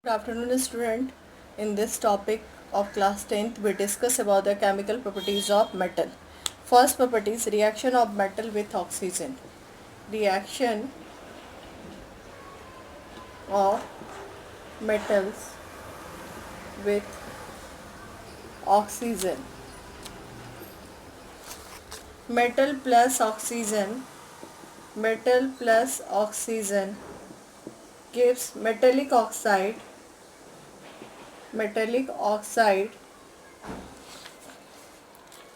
Good afternoon, student. In this topic of class 10th, we discuss about the chemical properties of metal. First property is reaction of metal with oxygen. Reaction of metals with oxygen. Metal plus oxygen. Metal plus oxygen gives metallic oxide. Metallic oxide.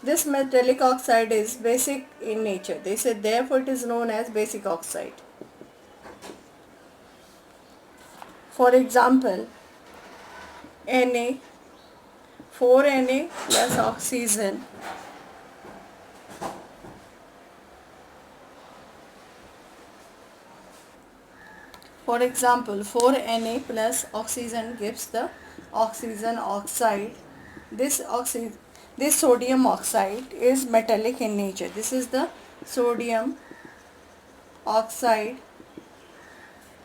This metallic oxide is basic in nature. They say therefore it is known as basic oxide. For example, Na, 4Na plus oxygen. For example, 4Na plus oxygen gives the oxygen oxide. This sodium oxide is metallic in nature. This is the sodium oxide.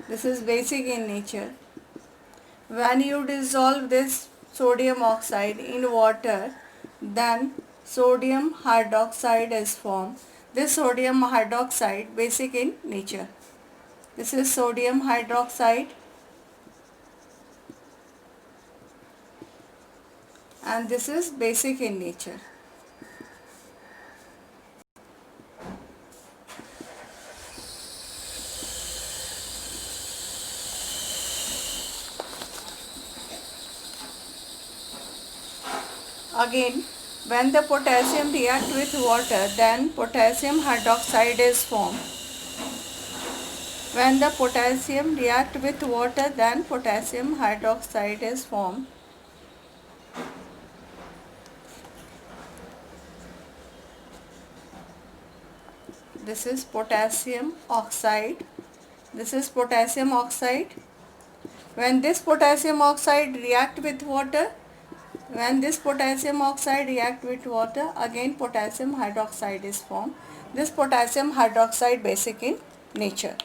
This is basic in nature. When you dissolve this sodium oxide in water, then sodium hydroxide is formed. This sodium hydroxide basic in nature. This is sodium hydroxide and this is basic in nature. Again, when the potassium reacts with water, then potassium hydroxide is formed. When the potassium reacts with water, then potassium hydroxide is formed. This is potassium oxide. This is potassium oxide. When this potassium oxide reacts with water, again potassium hydroxide is formed. This potassium hydroxide basic in nature.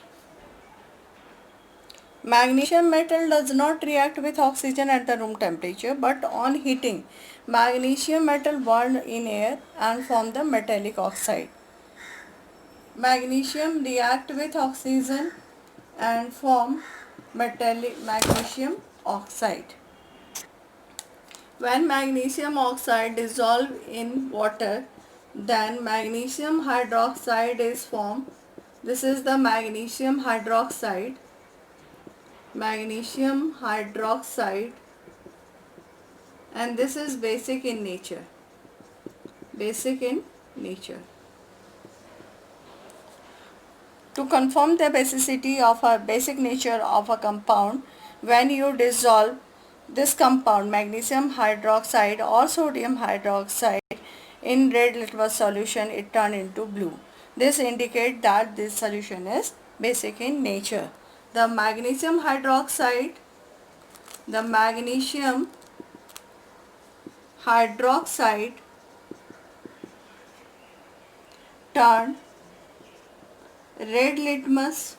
Magnesium metal does not react with oxygen at the room temperature, but on heating, magnesium metal burn in air and form the metallic oxide. Magnesium react with oxygen and form metallic magnesium oxide. When magnesium oxide dissolve in water, then magnesium hydroxide is formed. This is the magnesium hydroxide. And this is basic in nature. To confirm the basicity of a basic nature of a compound, when you dissolve this compound, magnesium hydroxide or sodium hydroxide, in red litmus solution, it turns into blue. This indicates that this solution is basic in nature. The magnesium hydroxide turn red litmus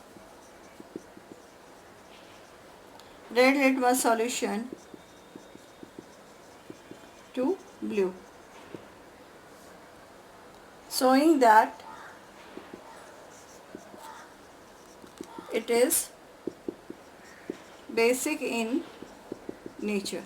solution to blue, showing that it is basic in nature.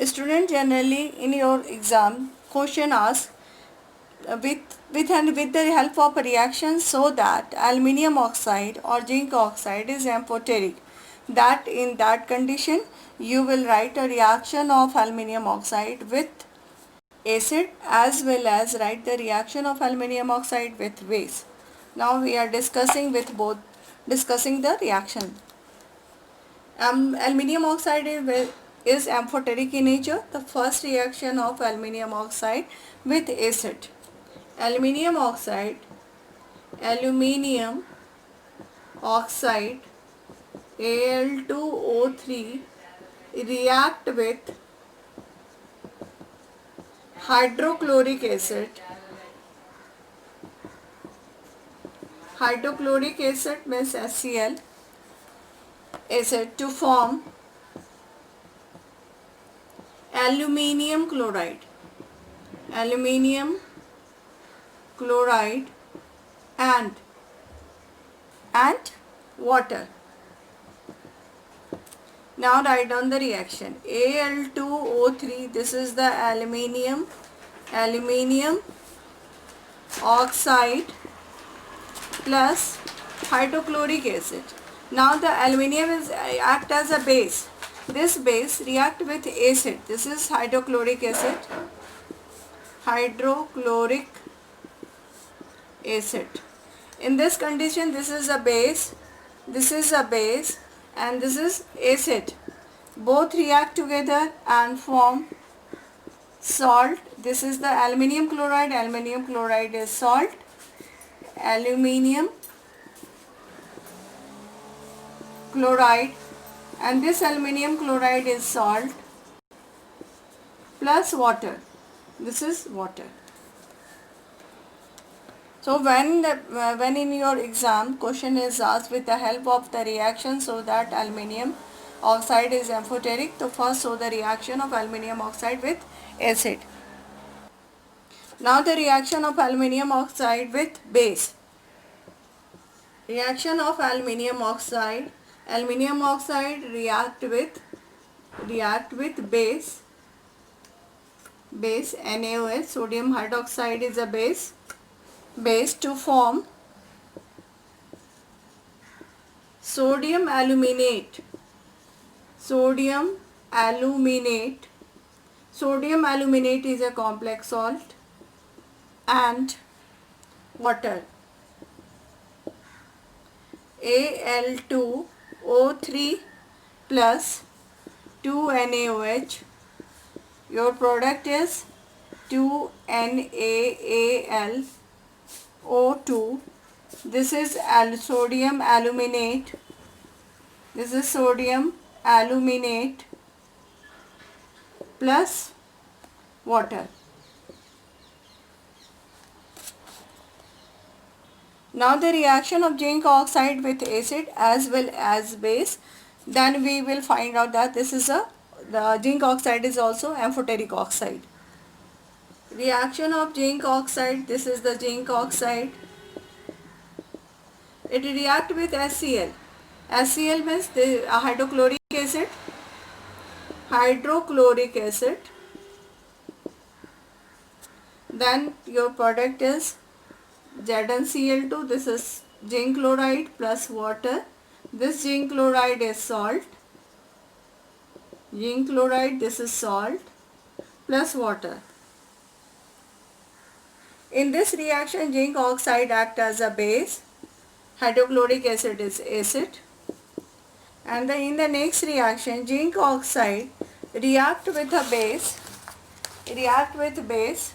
Student, generally in your exam question asks with the help of a reaction so that aluminium oxide or zinc oxide is amphoteric. that in that condition you will write a reaction of aluminium oxide with acid as well as write the reaction of aluminium oxide with base. Now we are discussing the reaction. Aluminium oxide is amphoteric in nature. The first reaction of aluminium oxide with acid. Aluminium oxide Al2O3 react with hydrochloric acid. Hydrochloric acid means HCl acid to form aluminium chloride. Aluminium chloride and water. Now write down the reaction. Al2O3, this is the aluminium oxide plus hydrochloric acid. Now the aluminium is act as a base. This base react with acid. This is hydrochloric acid. Hydrochloric acid. In this condition, this is a base, and this is acid. Both react together and form salt. This is the aluminium chloride. Aluminium chloride is salt. Aluminium chloride, and this aluminium chloride is salt plus water. This is water. So when in your exam question is asked with the help of the reaction so that aluminium oxide is amphoteric, so first show the reaction of aluminium oxide with acid. Now the reaction of aluminium oxide with base. Reaction of aluminium oxide react with base NaOH. Sodium hydroxide is a base to form sodium aluminate. Sodium aluminate is a complex salt and water. Al2O3 plus 2NaOH. Your product is 2NaAlO2. This is sodium aluminate. This is sodium aluminate plus water. Now the reaction of zinc oxide with acid as well as base, then we will find out that the zinc oxide is also amphoteric oxide. Reaction of zinc oxide, this is the zinc oxide. It react with HCl. HCl means the hydrochloric acid. Then your product is ZnCl2. This is zinc chloride plus water. This zinc chloride is salt. This is salt plus water. In this reaction, zinc oxide act as a base. Hydrochloric acid is acid. And in the next reaction, zinc oxide react with base,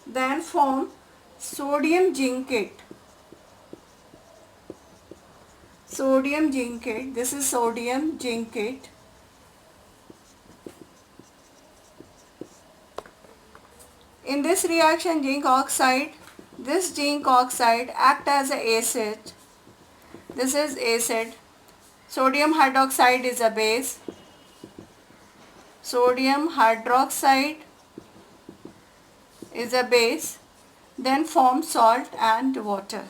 then form sodium zincate. This is sodium zincate. In this reaction, this zinc oxide act as an acid. This is acid. Sodium hydroxide is a base. Then form salt and water.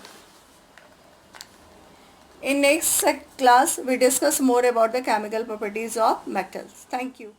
In next class, we discuss more about the chemical properties of metals. Thank you.